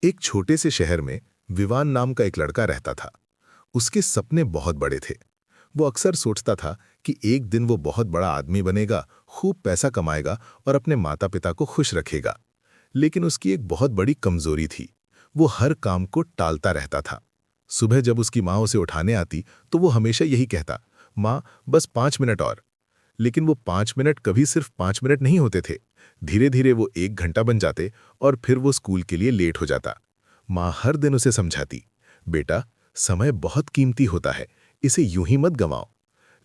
एक छोटे से शहर में विवान नाम का एक लड़का रहता था। उसके सपने बहुत बड़े थे। वो अक्सर सोचता था कि एक दिन वो बहुत बड़ा आदमी बनेगा, खूब पैसा कमाएगा और अपने माता पिता को खुश रखेगा। लेकिन उसकी एक बहुत बड़ी कमजोरी थी। वो हर काम को टालता रहता था। सुबह जब उसकी माँ उसे उठाने आती तो वो हमेशा यही कहता, माँ, बस 5 मिनट और। लेकिन वो 5 मिनट कभी सिर्फ 5 मिनट नहीं होते थे। धीरे धीरे वो 1 घंटा बन जाते और फिर वो स्कूल के लिए लेट हो जाता। माँ हर दिन उसे समझाती, बेटा, समय बहुत कीमती होता है, इसे यूं ही मत गंवाओ।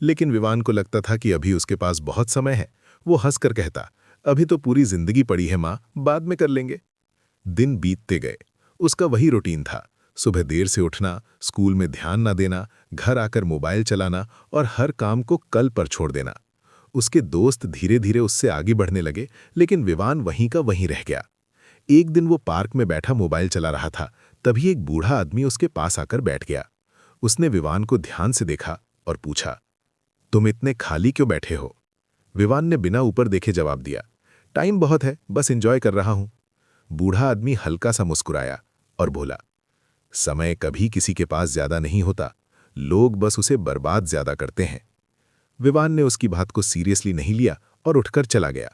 लेकिन विवान को लगता था कि अभी उसके पास बहुत समय है। वो हंसकर कहता, अभी तो पूरी जिंदगी पड़ी है माँ, बाद में कर लेंगे। दिन बीतते गए। उसका वही रूटीन था। सुबह देर से उठना, स्कूल में ध्यान न देना, घर आकर मोबाइल चलाना और हर काम को कल पर छोड़ देना। उसके दोस्त धीरे धीरे उससे आगे बढ़ने लगे, लेकिन विवान वहीं का वहीं रह गया। एक दिन वो पार्क में बैठा मोबाइल चला रहा था। तभी एक बूढ़ा आदमी उसके पास आकर बैठ गया। उसने विवान को ध्यान से देखा और पूछा, तुम इतने खाली क्यों बैठे हो? विवान ने बिना ऊपर देखे जवाब दिया, टाइम बहुत है, बस एंजॉय कर रहा हूं। बूढ़ा आदमी हल्का सा मुस्कुराया और बोला, समय कभी किसी के पास ज्यादा नहीं होता, लोग बस उसे बर्बाद ज्यादा करते हैं। विवान ने उसकी बात को सीरियसली नहीं लिया और उठकर चला गया।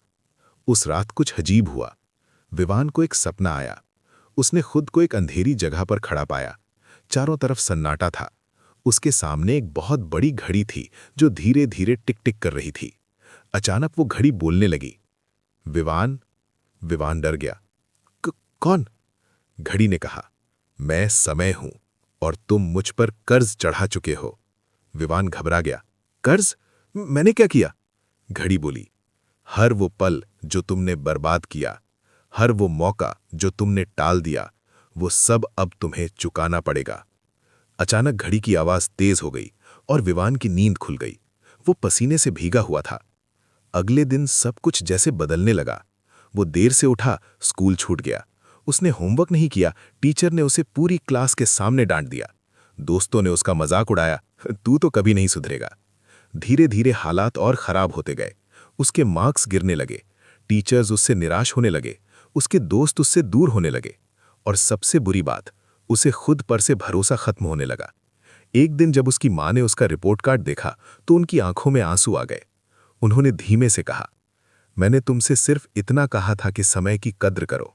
उस रात कुछ अजीब हुआ। विवान को एक सपना आया। उसने खुद को एक अंधेरी जगह पर खड़ा पाया। चारों तरफ सन्नाटा था। उसके सामने एक बहुत बड़ी घड़ी थी जो धीरे धीरे टिक टिक कर रही थी। अचानक वो घड़ी बोलने लगी। विवान। विवान डर गया। कौन? घड़ी ने कहा, मैं समय हूं और तुम मुझ पर कर्ज चढ़ा चुके हो। विवान घबरा गया। कर्ज? मैंने क्या किया? घड़ी बोली, हर वो पल जो तुमने बर्बाद किया, हर वो मौका जो तुमने टाल दिया, वो सब अब तुम्हें चुकाना पड़ेगा। अचानक घड़ी की आवाज तेज हो गई और विवान की नींद खुल गई। वो पसीने से भीगा हुआ था। अगले दिन सब कुछ जैसे बदलने लगा। वो देर से उठा, स्कूल छूट गया। उसने होमवर्क नहीं किया, टीचर ने उसे पूरी क्लास के सामने डांट दिया। दोस्तों ने उसका मजाक उड़ाया, तू तो कभी नहीं सुधरेगा। धीरे धीरे हालात और खराब होते गए। उसके मार्क्स गिरने लगे। टीचर्स उससे निराश होने लगे। उसके दोस्त उससे दूर होने लगे। और सबसे बुरी बात, उसे खुद पर से भरोसा खत्म होने लगा। एक दिन जब उसकी मां ने उसका रिपोर्ट कार्ड देखा तो उनकी आंखों में आंसू आ गए। उन्होंने धीमे से कहा, मैंने तुमसे सिर्फ इतना कहा था कि समय की कद्र करो।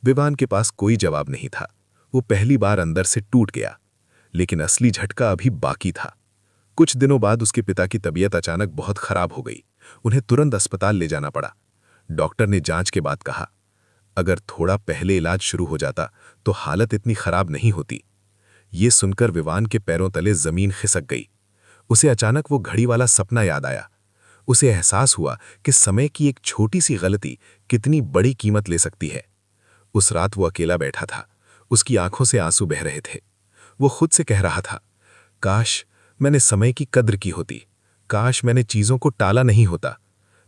विवान के पास कोई जवाब नहीं था। वो पहली बार अंदर से टूट गया। लेकिन असली झटका अभी बाकी था। कुछ दिनों बाद उसके पिता की तबीयत अचानक बहुत खराब हो गई। उन्हें तुरंत अस्पताल ले जाना पड़ा। डॉक्टर ने जांच के बाद कहा, अगर थोड़ा पहले इलाज शुरू हो जाता तो हालत इतनी खराब नहीं होती। ये सुनकर विवान के पैरों तले जमीन खिसक गई। उसे अचानक वो घड़ी वाला सपना याद आया। उसे एहसास हुआ कि समय की एक छोटी सी गलती कितनी बड़ी कीमत ले सकती है। उस रात वो अकेला बैठा था। उसकी आंखों से आंसू बह रहे थे। वो खुद से कह रहा था, काश मैंने समय की कद्र की होती, काश मैंने चीजों को टाला नहीं होता।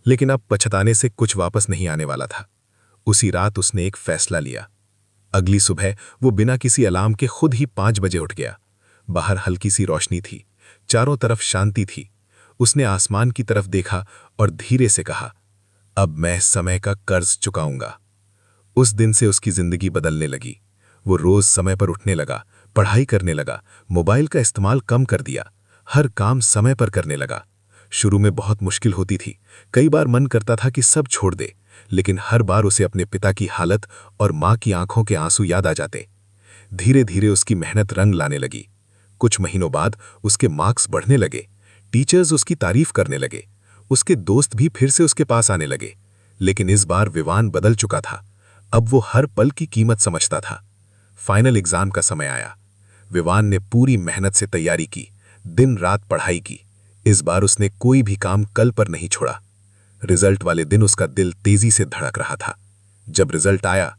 लेकिन अब पछताने से कुछ वापस नहीं आने वाला था। उसी रात उसने एक फैसला लिया। अगली सुबह वो बिना किसी अलार्म के खुद ही 5 बजे उठ गया। बाहर हल्की सी रोशनी थी। चारों तरफ शांति थी। उसने आसमान की तरफ देखा और धीरे से कहा, अब मैं समय का कर्ज चुकाऊंगा। उस दिन से उसकी जिंदगी बदलने लगी। वो रोज समय पर उठने लगा, पढ़ाई करने लगा, मोबाइल का इस्तेमाल कम कर दिया, हर काम समय पर करने लगा। शुरू में बहुत मुश्किल होती थी। कई बार मन करता था कि सब छोड़ दे, लेकिन हर बार उसे अपने पिता की हालत और मां की आंखों के आंसू याद आ जाते। धीरे धीरे उसकी मेहनत रंग लाने लगी। कुछ महीनों बाद उसके मार्क्स बढ़ने लगे। टीचर्स उसकी तारीफ करने लगे। उसके दोस्त भी फिर से उसके पास आने लगे। लेकिन इस बार विवान बदल चुका था। अब वो हर पल की कीमत समझता था। फाइनल एग्जाम का समय आया। विवान ने पूरी मेहनत से तैयारी की, दिन रात पढ़ाई की। इस बार उसने कोई भी काम कल पर नहीं छोड़ा। रिजल्ट वाले दिन उसका दिल तेजी से धड़क रहा था। जब रिजल्ट आया,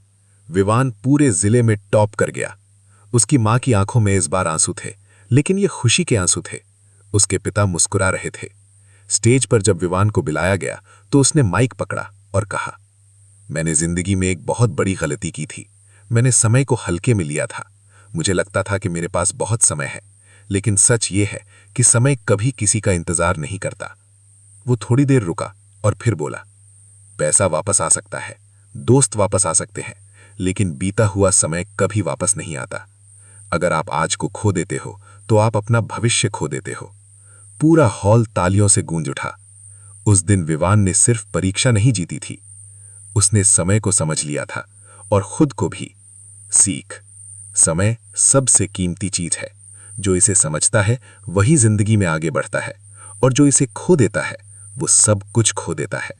विवान पूरे जिले में टॉप कर गया। उसकी मां की आंखों में इस बार आंसू थे, लेकिन ये खुशी के आंसू थे। उसके पिता मुस्कुरा रहे थे। स्टेज पर जब विवान को बुलाया गया तो उसने माइक पकड़ा और कहा, मैंने जिंदगी में एक बहुत बड़ी गलती की थी। मैंने समय को हल्के में लिया था। मुझे लगता था कि मेरे पास बहुत समय है, लेकिन सच ये है कि समय कभी किसी का इंतजार नहीं करता। वो थोड़ी देर रुका और फिर बोला, पैसा वापस आ सकता है, दोस्त वापस आ सकते हैं, लेकिन बीता हुआ समय कभी वापस नहीं आता। अगर आप आज को खो देते हो तो आप अपना भविष्य खो देते हो। पूरा हॉल तालियों से गूंज उठा। उस दिन विवान ने सिर्फ परीक्षा नहीं जीती थी, उसने समय को समझ लिया था और खुद को भी। सीख: समय सबसे कीमती चीज है। जो इसे समझता है वही जिंदगी में आगे बढ़ता है, और जो इसे खो देता है वो सब कुछ खो देता है।